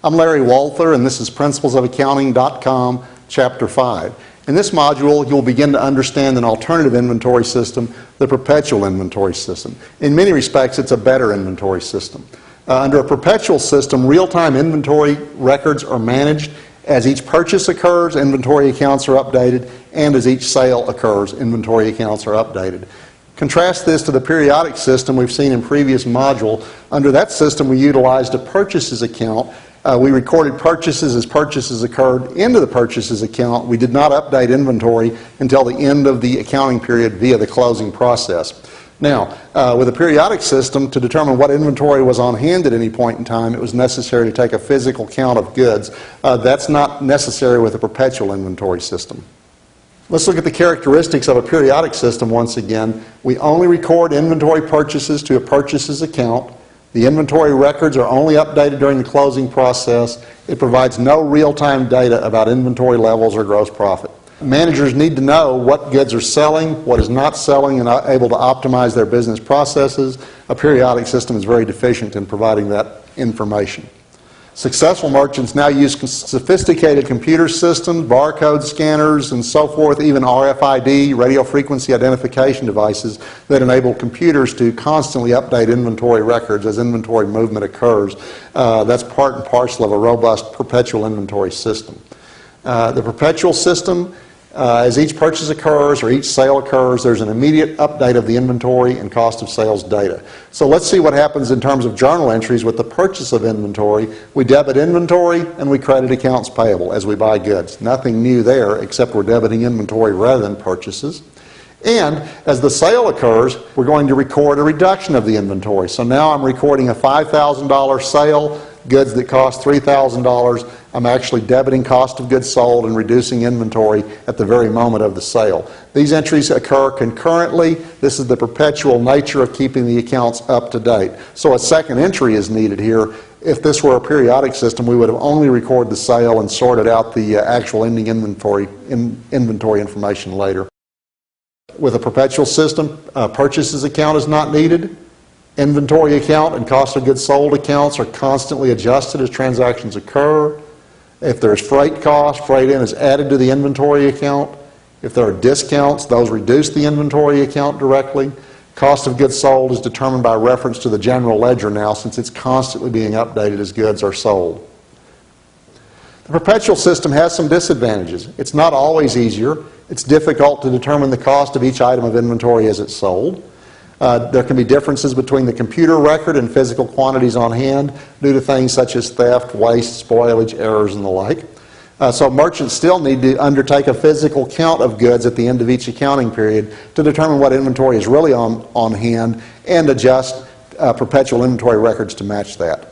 I'm Larry Walther, and this is principlesofaccounting.com, Chapter 5. In this module, you'll begin to understand an alternative inventory system, the perpetual inventory system. In many respects, it's a better inventory system. Under a perpetual system, real-time inventory records are managed. As each purchase occurs, inventory accounts are updated, and as each sale occurs, inventory accounts are updated. Contrast this to the periodic system we've seen in previous module. Under that system, we utilized a purchases account. We recorded purchases as purchases occurred into the purchases account. We did not update inventory until the end of the accounting period via the closing process. Now, with a periodic system, to determine what inventory was on hand at any point in time, it was necessary to take a physical count of goods. That's not necessary with a perpetual inventory system. Let's look at the characteristics of a periodic system once again. We only record inventory purchases to a purchases account. The inventory records are only updated during the closing process. It provides no real-time data about inventory levels or gross profit. Managers need to know what goods are selling, what is not selling, and are able to optimize their business processes. A periodic system is very deficient in providing that information. Successful merchants now use sophisticated computer systems, barcode scanners, and so forth, even RFID, radio frequency identification devices that enable computers to constantly update inventory records as inventory movement occurs. That's part and parcel of a robust perpetual inventory system. The perpetual system, as each purchase occurs or each sale occurs, there's an immediate update of the inventory and cost of sales data. So let's see what happens in terms of journal entries with the purchase of inventory. We debit inventory and we credit accounts payable as we buy goods. Nothing new there except we're debiting inventory rather than purchases. And as the sale occurs, we're going to record a reduction of the inventory. So now I'm recording a $5,000 sale, goods that cost $3,000. I'm actually debiting cost of goods sold and reducing inventory at the very moment of the sale. These entries occur concurrently. This is the perpetual nature of keeping the accounts up to date. So a second entry is needed here. If this were a periodic system, we would have only recorded the sale and sorted out the actual ending inventory information later. With a perpetual system, purchases account is not needed. Inventory account and cost of goods sold accounts are constantly adjusted as transactions occur. If there's freight cost, freight in is added to the inventory account. If there are discounts, those reduce the inventory account directly. Cost of goods sold is determined by reference to the general ledger now, since it's constantly being updated as goods are sold. The perpetual system has some disadvantages. It's not always easier. It's difficult to determine the cost of each item of inventory as it's sold. There can be differences between the computer record and physical quantities on hand due to things such as theft, waste, spoilage, errors, and the like. So merchants still need to undertake a physical count of goods at the end of each accounting period to determine what inventory is really on hand and adjust perpetual inventory records to match that.